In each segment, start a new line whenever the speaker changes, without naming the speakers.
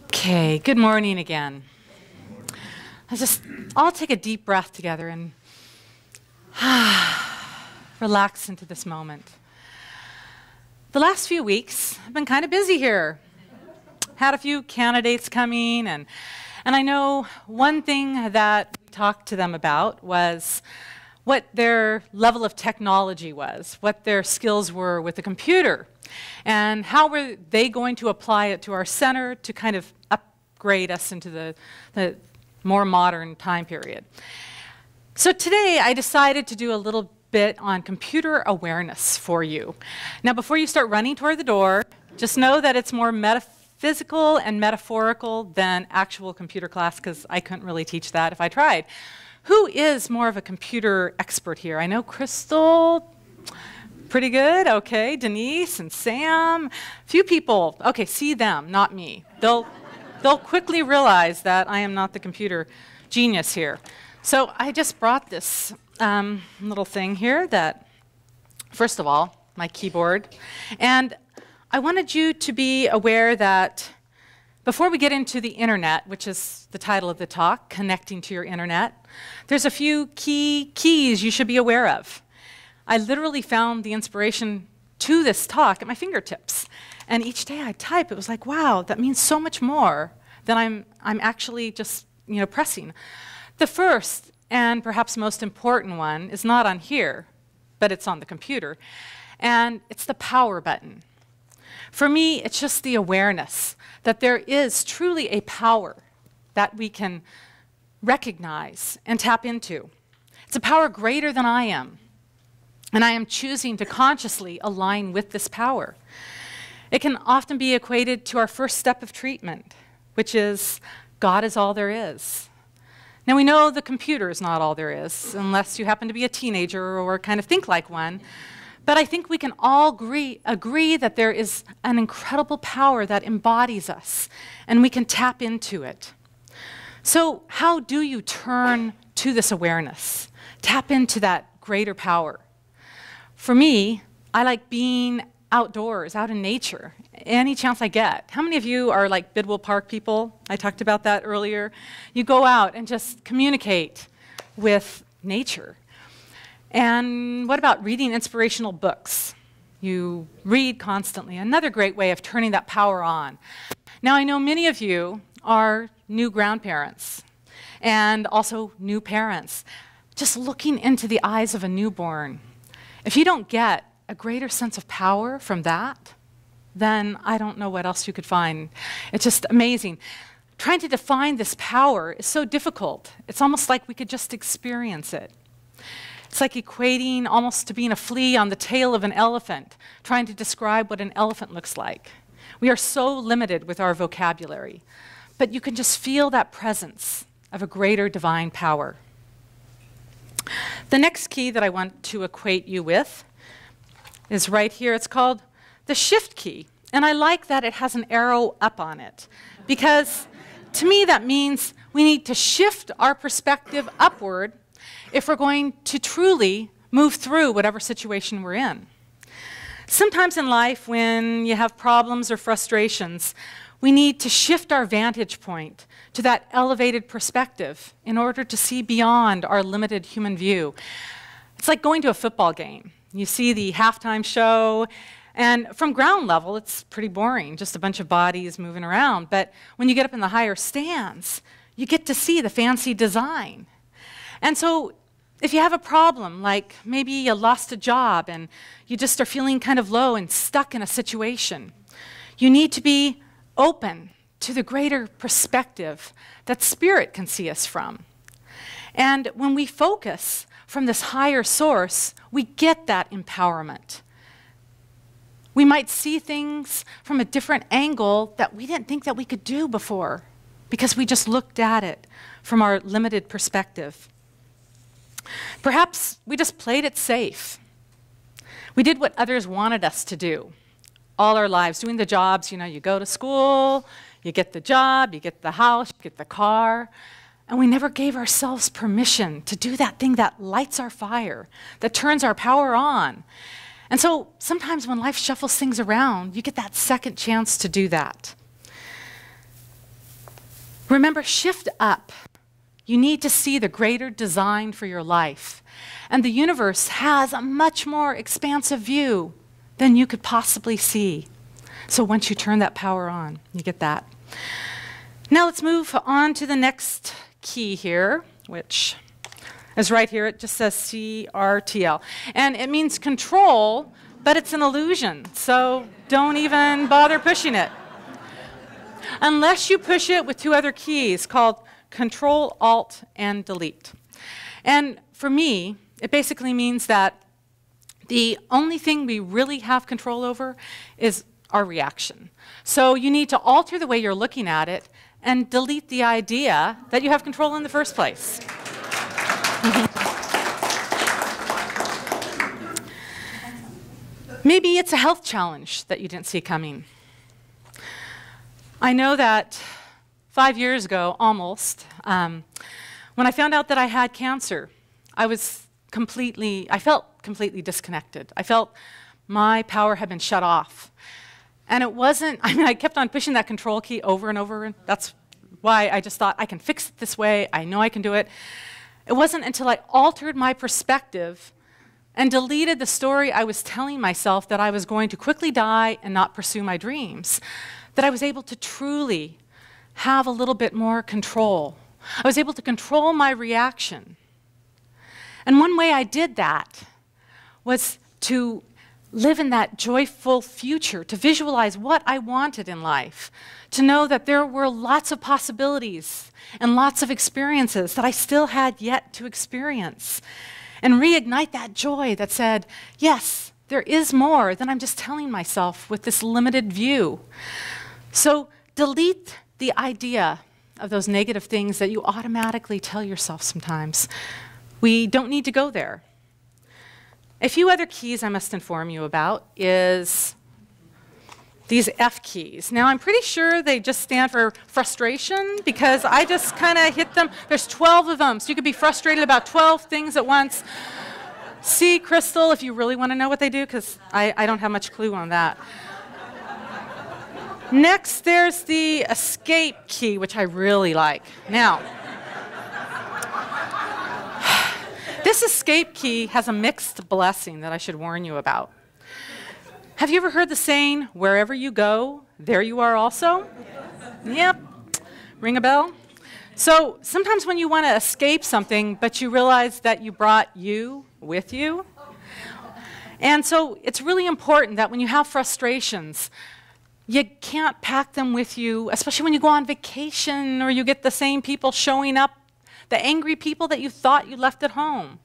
Okay, good morning again. I'll take a deep breath together and relax into this moment. The last few weeks, I've been kind of busy here. Had a few candidates coming, and I know one thing that we talked to them about was what their level of technology was, what their skills were with the computer, and how were they going to apply it to our center to kind of upgrade us into the more modern time period. So today I decided to do a little bit on computer awareness for you. Now before you start running toward the door, just know that it's more metaphysical and metaphorical than actual computer class, because I couldn't really teach that if I tried. Who is more of a computer expert here? I know Crystal, pretty good, okay. Denise and Sam, a few people, okay, see them, not me. They'll quickly realize that I am not the computer genius here. So I just brought this little thing here that, first of all, my keyboard. And I wanted you to be aware that before we get into the internet, which is the title of the talk, connecting to your internet, there's a few keys you should be aware of. I literally found the inspiration to this talk at my fingertips. And each day I type, it was like, wow, that means so much more than I'm actually just, pressing. The first and perhaps most important one is not on here, but it's on the computer. And it's the power button. For me, it's just the awareness that there is truly a power that we can recognize and tap into. It's a power greater than I am. And I am choosing to consciously align with this power. It can often be equated to our first step of treatment, which is God is all there is. Now we know the computer is not all there is, unless you happen to be a teenager or kind of think like one. But I think we can all agree that there is an incredible power that embodies us, and we can tap into it. So how do you turn to this awareness? Tap into that greater power. For me, I like being outdoors, out in nature, any chance I get. How many of you are like Bidwell Park people? I talked about that earlier. You go out and just communicate with nature. And what about reading inspirational books? You read constantly. Another great way of turning that power on. Now, I know many of you are new grandparents and also new parents. Just looking into the eyes of a newborn. If you don't get a greater sense of power from that, then I don't know what else you could find. It's just amazing. Trying to define this power is so difficult. It's almost like we could just experience it. It's like equating almost to being a flea on the tail of an elephant, trying to describe what an elephant looks like. We are so limited with our vocabulary, but you can just feel that presence of a greater divine power. The next key that I want to equate you with is right here. It's called the shift key, and I like that it has an arrow up on it, because to me that means we need to shift our perspective upward if we're going to truly move through whatever situation we're in. Sometimes in life, when you have problems or frustrations, we need to shift our vantage point to that elevated perspective in order to see beyond our limited human view. It's like going to a football game. You see the halftime show, and from ground level, it's pretty boring, just a bunch of bodies moving around. But when you get up in the higher stands, you get to see the fancy design. And so if you have a problem, like maybe you lost a job and you just are feeling kind of low and stuck in a situation, you need to be open to the greater perspective that Spirit can see us from. And when we focus from this higher source, we get that empowerment. We might see things from a different angle that we didn't think that we could do before, because we just looked at it from our limited perspective. Perhaps we just played it safe. We did what others wanted us to do all our lives, doing the jobs. You go to school, you get the job, you get the house, you get the car, and we never gave ourselves permission to do that thing that lights our fire, that turns our power on. And so sometimes when life shuffles things around, you get that second chance to do that. Remember, shift up. You need to see the greater design for your life. And the universe has a much more expansive view than you could possibly see. So once you turn that power on, you get that. Now let's move on to the next key here, which is right here. It just says CRTL. And it means control, but it's an illusion. So don't even bother pushing it. Unless you push it with two other keys called Control, Alt, and Delete. And for me, it basically means that the only thing we really have control over is our reaction. So you need to alter the way you're looking at it and delete the idea that you have control in the first place. Maybe it's a health challenge that you didn't see coming. I know that 5 years ago, almost, when I found out that I had cancer, I felt completely disconnected. I felt my power had been shut off. And it wasn't, I kept on pushing that control key over and over, and that's why I just thought, I can fix it this way, I know I can do it. It wasn't until I altered my perspective and deleted the story I was telling myself that I was going to quickly die and not pursue my dreams, that I was able to truly have a little bit more control. I was able to control my reaction. And one way I did that was to live in that joyful future, to visualize what I wanted in life, to know that there were lots of possibilities and lots of experiences that I still had yet to experience, and reignite that joy that said, yes, there is more than I'm just telling myself with this limited view. So delete the idea of those negative things that you automatically tell yourself sometimes. We don't need to go there. A few other keys I must inform you about is these F keys. Now, I'm pretty sure they just stand for frustration because I just kind of hit them. There's 12 of them, so you could be frustrated about 12 things at once. See, Crystal, if you really want to know what they do, because I don't have much clue on that. Next, there's the escape key, which I really like. Now, this escape key has a mixed blessing that I should warn you about. Have you ever heard the saying, wherever you go, there you are also? Yep. Ring a bell? So sometimes when you want to escape something, but you realize that you brought you with you. And so it's really important that when you have frustrations, you can't pack them with you, especially when you go on vacation or you get the same people showing up, the angry people that you thought you left at home.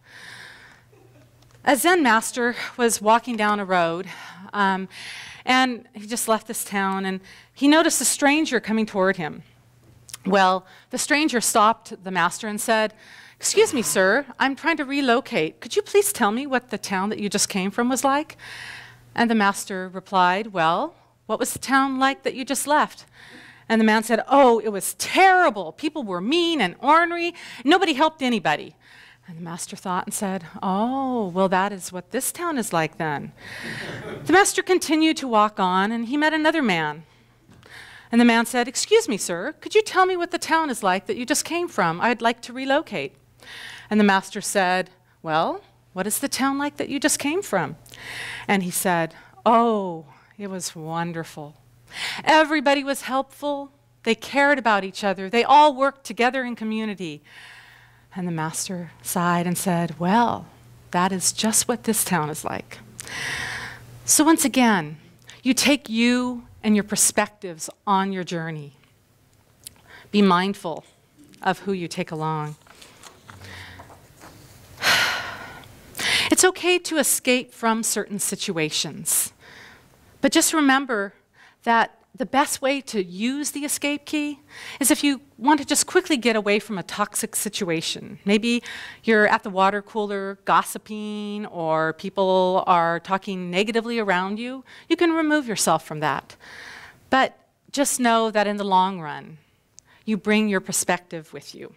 A Zen master was walking down a road, and he just left this town, and he noticed a stranger coming toward him. Well, the stranger stopped the master and said, "Excuse me, sir, I'm trying to relocate. Could you please tell me what the town that you just came from was like?" And the master replied, "Well, what was the town like that you just left?" And the man said, "Oh, it was terrible. People were mean and ornery. Nobody helped anybody." And the master thought and said, "Oh, well, that is what this town is like then." The master continued to walk on, and he met another man. And the man said, "Excuse me, sir, could you tell me what the town is like that you just came from? I'd like to relocate." And the master said, "Well, what is the town like that you just came from?" And he said, "Oh, it was wonderful. Everybody was helpful. They cared about each other. They all worked together in community." And the master sighed and said, "Well, that is just what this town is like." So once again, you take you and your perspectives on your journey. Be mindful of who you take along. It's okay to escape from certain situations, but just remember that the best way to use the escape key is if you want to just quickly get away from a toxic situation. Maybe you're at the water cooler gossiping, or people are talking negatively around you. You can remove yourself from that. But just know that in the long run, you bring your perspective with you.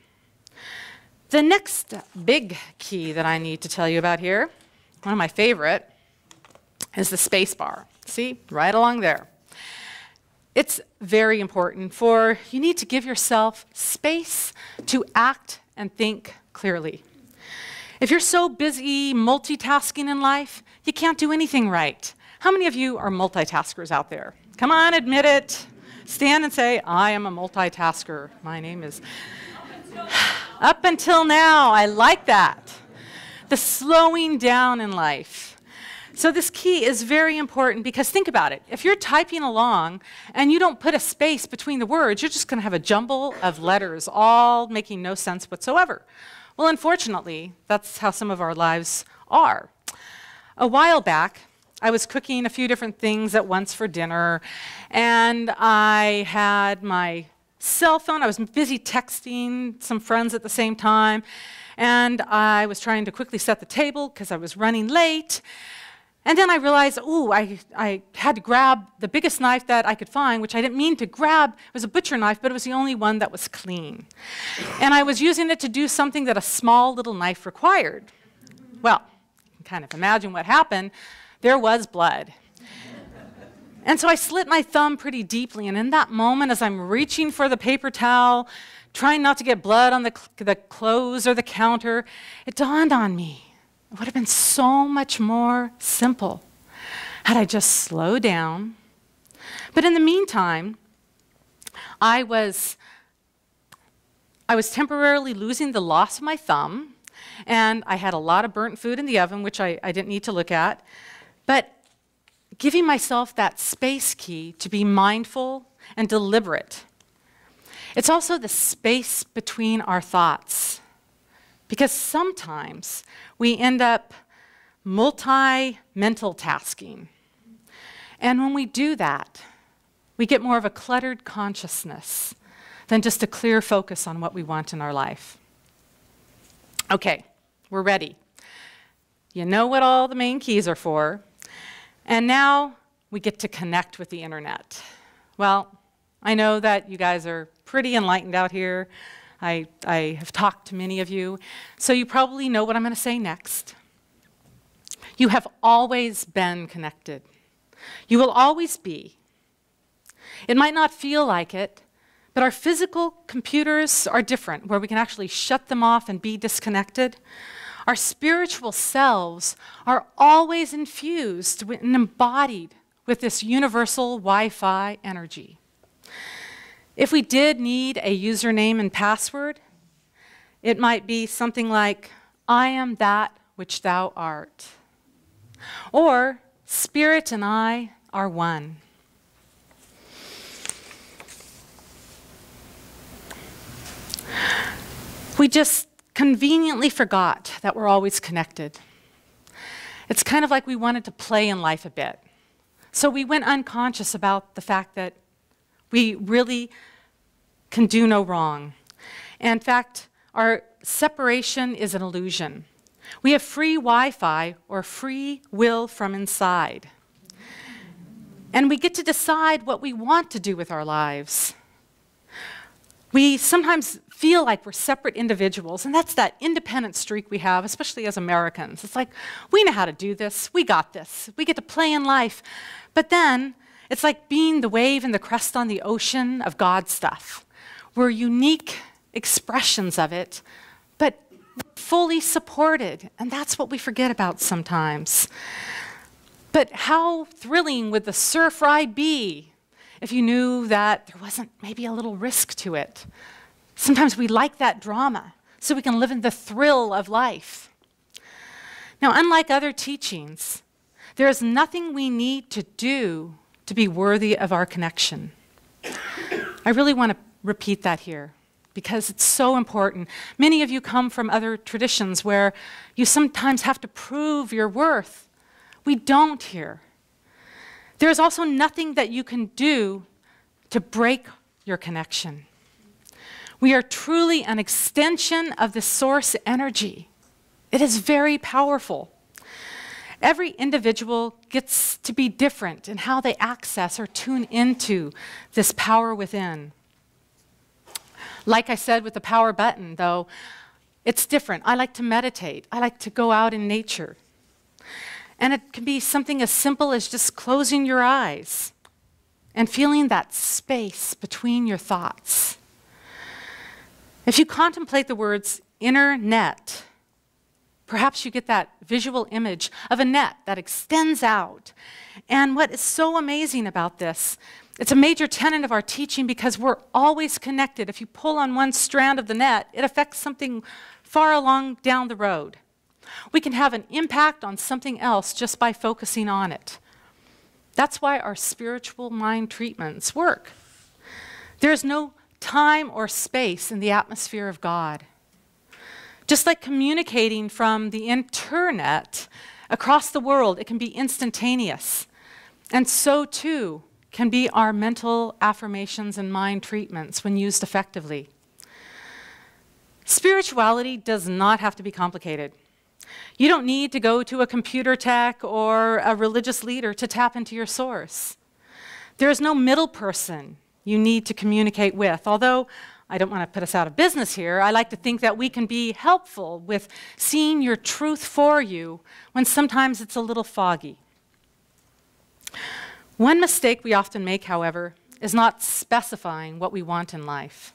The next big key that I need to tell you about here, one of my favorite, is the space bar. See, right along there. It's very important, for you need to give yourself space to act and think clearly. If you're so busy multitasking in life, you can't do anything right. How many of you are multitaskers out there? Come on, admit it. Stand and say, I am a multitasker. My name is... Up until now, I like that. The slowing down in life. So this key is very important, because think about it. If you're typing along and you don't put a space between the words, you're just going to have a jumble of letters, all making no sense whatsoever. Well, unfortunately, that's how some of our lives are. A while back, I was cooking a few different things at once for dinner, and I had my cell phone. I was busy texting some friends at the same time, and I was trying to quickly set the table because I was running late. And then I realized, I had to grab the biggest knife that I could find, which I didn't mean to grab. It was a butcher knife, but it was the only one that was clean. And I was using it to do something that a small little knife required. Well, you can kind of imagine what happened. There was blood. And so I slit my thumb pretty deeply, and in that moment, as I'm reaching for the paper towel, trying not to get blood on the clothes or the counter, it dawned on me. It would have been so much more simple had I just slowed down. But in the meantime, I was temporarily losing the loss of my thumb, and I had a lot of burnt food in the oven, which I didn't need to look at. But giving myself that space key to be mindful and deliberate. It's also the space between our thoughts. Because sometimes we end up multi-mental tasking. And when we do that, we get more of a cluttered consciousness than just a clear focus on what we want in our life. Okay, we're ready. You know what all the main keys are for. And now we get to connect with the internet. Well, I know that you guys are pretty enlightened out here. I have talked to many of you, so you probably know what I'm going to say next. You have always been connected. You will always be. It might not feel like it, but our physical computers are different, where we can actually shut them off and be disconnected. Our spiritual selves are always infused and embodied with this universal Wi-Fi energy. If we did need a username and password, it might be something like, I am that which thou art. Or, Spirit and I are one. We just conveniently forgot that we're always connected. It's kind of like we wanted to play in life a bit. So we went unconscious about the fact that we really can do no wrong. In fact, our separation is an illusion. We have free Wi-Fi or free will from inside. And we get to decide what we want to do with our lives. We sometimes feel like we're separate individuals, and that's that independent streak we have, especially as Americans. It's like, we know how to do this, we got this, we get to play in life. But then, it's like being the wave and the crest on the ocean of God stuff. We're unique expressions of it, but fully supported, and that's what we forget about sometimes. But how thrilling would the surf ride be if you knew that there wasn't maybe a little risk to it? Sometimes we like that drama, so we can live in the thrill of life. Now, unlike other teachings, there is nothing we need to do to be worthy of our connection. I really want to repeat that here, because it's so important. Many of you come from other traditions where you sometimes have to prove your worth. We don't here. There is also nothing that you can do to break your connection. We are truly an extension of the source energy. It is very powerful. Every individual gets to be different in how they access or tune into this power within. Like I said with the power button, though, it's different. I like to meditate. I like to go out in nature. And it can be something as simple as just closing your eyes and feeling that space between your thoughts. If you contemplate the words internet, perhaps you get that visual image of a net that extends out. And what is so amazing about this, it's a major tenet of our teaching because we're always connected. If you pull on one strand of the net, it affects something far along down the road. We can have an impact on something else just by focusing on it. That's why our spiritual mind treatments work. There is no time or space in the atmosphere of God. Just like communicating from the internet across the world, it can be instantaneous. And so too can be our mental affirmations and mind treatments when used effectively. Spirituality does not have to be complicated. You don't need to go to a computer tech or a religious leader to tap into your source. There is no middle person you need to communicate with, although I don't want to put us out of business here. I like to think that we can be helpful with seeing your truth for you when sometimes it's a little foggy. One mistake we often make, however, is not specifying what we want in life.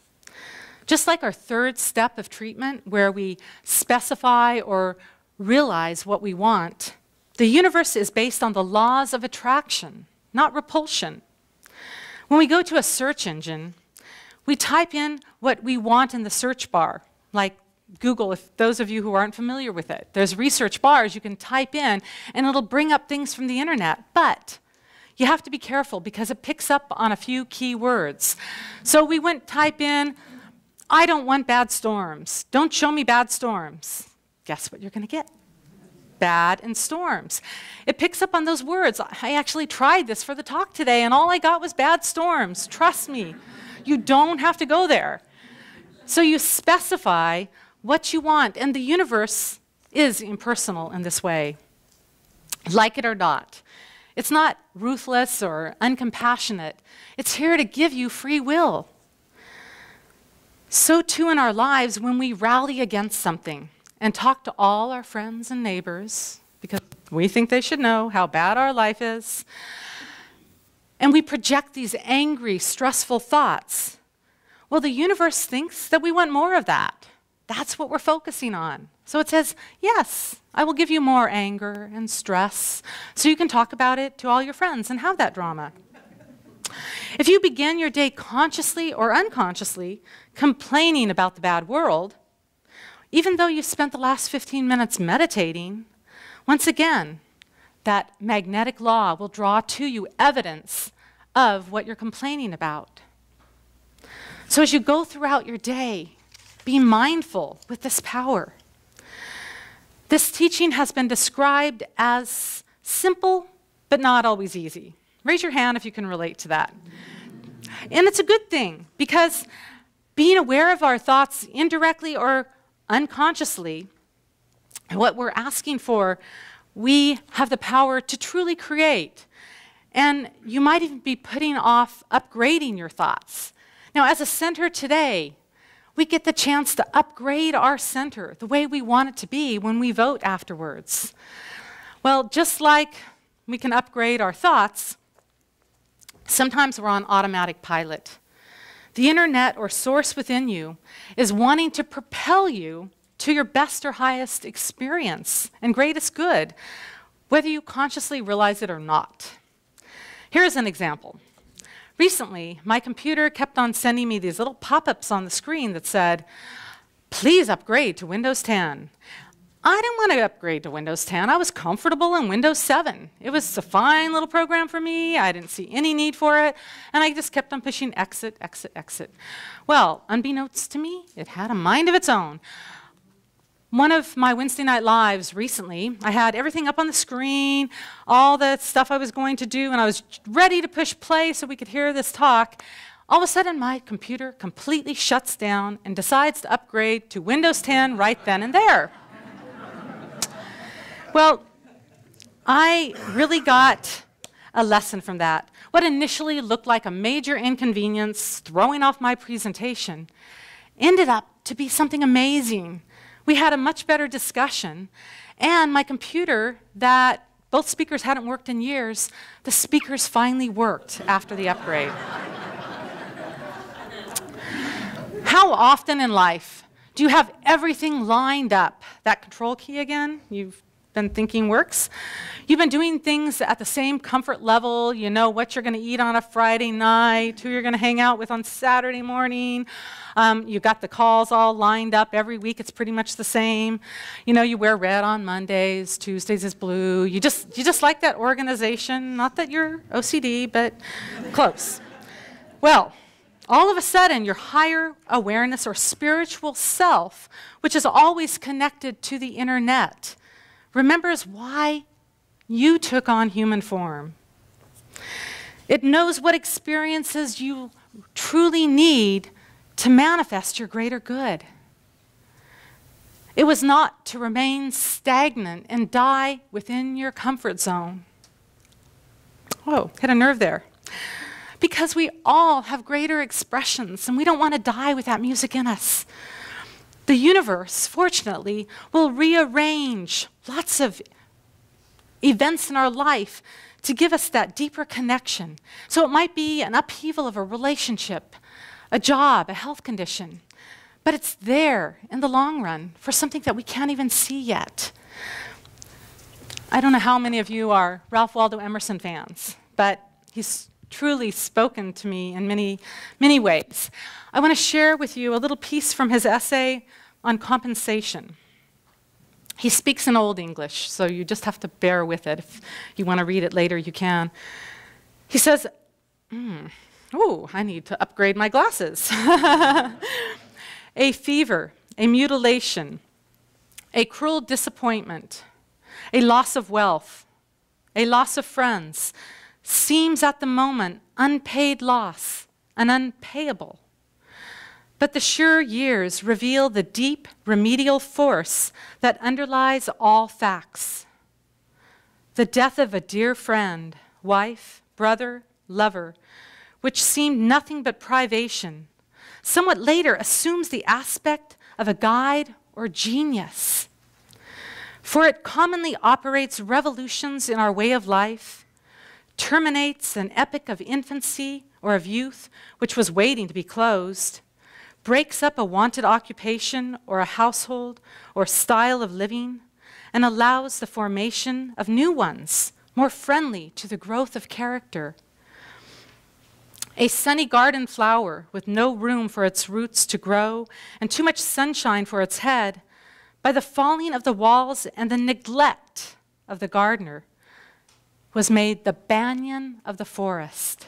Just like our third step of treatment, where we specify or realize what we want, the universe is based on the laws of attraction, not repulsion. When we go to a search engine, we type in what we want in the search bar, like Google, if those of you who aren't familiar with it. There's research bars you can type in, and it'll bring up things from the internet. But you have to be careful because it picks up on a few key words. So we went type in, I don't want bad storms. Don't show me bad storms. Guess what you're going to get? Bad and storms. It picks up on those words. I actually tried this for the talk today, and all I got was bad storms. Trust me. You don't have to go there. So you specify what you want, and the universe is impersonal in this way. Like it or not. It's not ruthless or uncompassionate. It's here to give you free will. So too in our lives when we rally against something and talk to all our friends and neighbors because we think they should know how bad our life is, and we project these angry, stressful thoughts. Well, the universe thinks that we want more of that. That's what we're focusing on. So it says, yes, I will give you more anger and stress so you can talk about it to all your friends and have that drama. If you begin your day consciously or unconsciously complaining about the bad world, even though you spent the last 15 minutes meditating, once again, that magnetic law will draw to you evidence of what you're complaining about. So as you go throughout your day, be mindful with this power. This teaching has been described as simple, but not always easy. Raise your hand if you can relate to that. And it's a good thing, because being aware of our thoughts indirectly or unconsciously, what we're asking for, we have the power to truly create. And you might even be putting off upgrading your thoughts. Now, as a center today, we get the chance to upgrade our center the way we want it to be when we vote afterwards. Well, just like we can upgrade our thoughts, sometimes we're on automatic pilot. The internet or source within you is wanting to propel you to your best or highest experience and greatest good, whether you consciously realize it or not. Here's an example. Recently, my computer kept on sending me these little pop-ups on the screen that said, please upgrade to Windows 10. I didn't want to upgrade to Windows 10. I was comfortable in Windows 7. It was a fine little program for me. I didn't see any need for it. And I just kept on pushing exit, exit, exit. Well, unbeknownst to me, it had a mind of its own. One of my Wednesday night lives recently, I had everything up on the screen, all the stuff I was going to do, and I was ready to push play so we could hear this talk. All of a sudden, my computer completely shuts down and decides to upgrade to Windows 10 right then and there. Well, I really got a lesson from that. What initially looked like a major inconvenience, throwing off my presentation, ended up to be something amazing. We had a much better discussion, and my computer that both speakers hadn't worked in years, the speakers finally worked after the upgrade. How often in life do you have everything lined up? That control key again, you've been thinking works. You've been doing things at the same comfort level. You know what you're going to eat on a Friday night, who you're going to hang out with on Saturday morning. You got the calls all lined up. Every week it's pretty much the same. You know, you wear red on Mondays, Tuesdays is blue. You just like that organization. Not that you're OCD, but close. Well, all of a sudden, your higher awareness or spiritual self, which is always connected to the internet, remembers why you took on human form. It knows what experiences you truly need to manifest your greater good. It was not to remain stagnant and die within your comfort zone. Whoa, hit a nerve there. Because we all have greater expressions, and we don't want to die with that music in us. The universe, fortunately, will rearrange lots of events in our life to give us that deeper connection. So it might be an upheaval of a relationship, a job, a health condition, but it's there in the long run for something that we can't even see yet. I don't know how many of you are Ralph Waldo Emerson fans, but he's truly spoken to me in many, many ways. I want to share with you a little piece from his essay on compensation. He speaks in Old English, so you just have to bear with it. If you want to read it later, you can. He says, oh, I need to upgrade my glasses. A fever, a mutilation, a cruel disappointment, a loss of wealth, a loss of friends, seems at the moment unpaid loss and unpayable. But the sure years reveal the deep remedial force that underlies all facts. The death of a dear friend, wife, brother, lover, which seemed nothing but privation, somewhat later assumes the aspect of a guide or genius. For it commonly operates revolutions in our way of life, terminates an epoch of infancy or of youth which was waiting to be closed, breaks up a wanted occupation or a household or style of living, and allows the formation of new ones, more friendly to the growth of character. A sunny garden flower with no room for its roots to grow and too much sunshine for its head, by the falling of the walls and the neglect of the gardener, was made the banyan of the forest.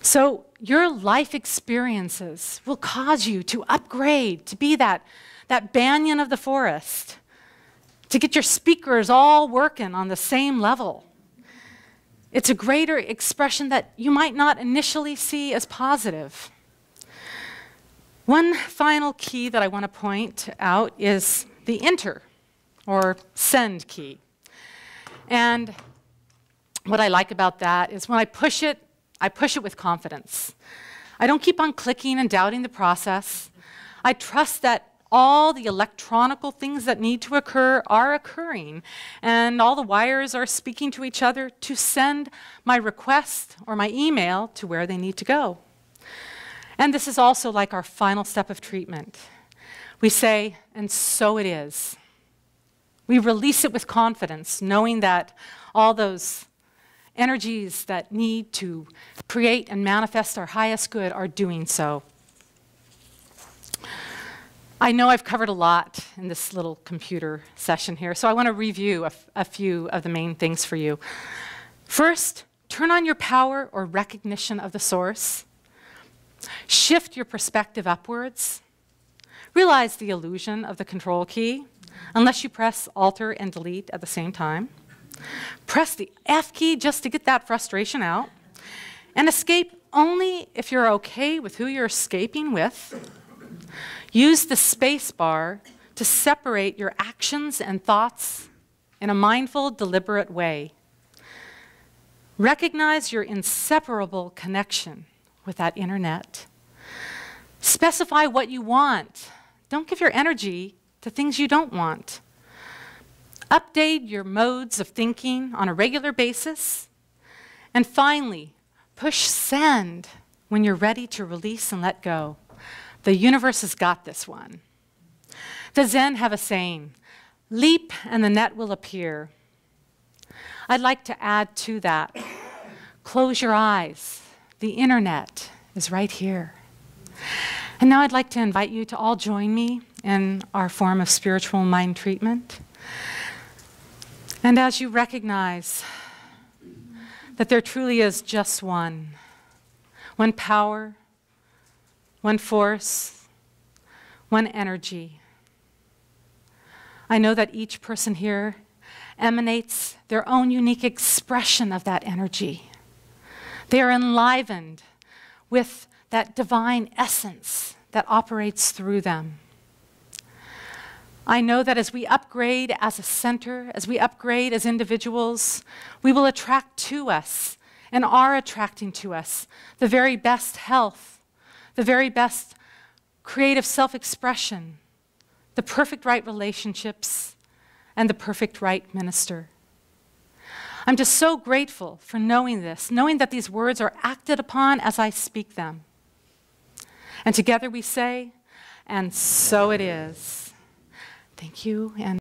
So your life experiences will cause you to upgrade, to be that banyan of the forest, to get your speakers all working on the same level. It's a greater expression that you might not initially see as positive. One final key that I want to point out is the enter or send key. And what I like about that is when I push it with confidence. I don't keep on clicking and doubting the process. I trust that all the electronical things that need to occur are occurring, and all the wires are speaking to each other to send my request or my email to where they need to go. And this is also like our final step of treatment. We say, and so it is. We release it with confidence, knowing that all those energies that need to create and manifest our highest good are doing so. I know I've covered a lot in this little computer session here, so I want to review a few of the main things for you. First, turn on your power or recognition of the source. Shift your perspective upwards. Realize the illusion of the control key, unless you press Alt and Delete at the same time. Press the F key just to get that frustration out. And escape only if you're okay with who you're escaping with. Use the space bar to separate your actions and thoughts in a mindful, deliberate way. Recognize your inseparable connection with that internet. Specify what you want. Don't give your energy to things you don't want. Update your modes of thinking on a regular basis. And finally, push send when you're ready to release and let go. The universe has got this one. The Zen have a saying, leap and the net will appear. I'd like to add to that, close your eyes. The internet is right here. And now I'd like to invite you to all join me in our form of spiritual mind treatment. And as you recognize that there truly is just one power, one force, one energy, I know that each person here emanates their own unique expression of that energy. They are enlivened with that divine essence that operates through them. I know that as we upgrade as a center, as we upgrade as individuals, we will attract to us and are attracting to us the very best health, the very best creative self-expression, the perfect right relationships, and the perfect right minister. I'm just so grateful for knowing this, knowing that these words are acted upon as I speak them. And together we say, and so it is. Thank you. And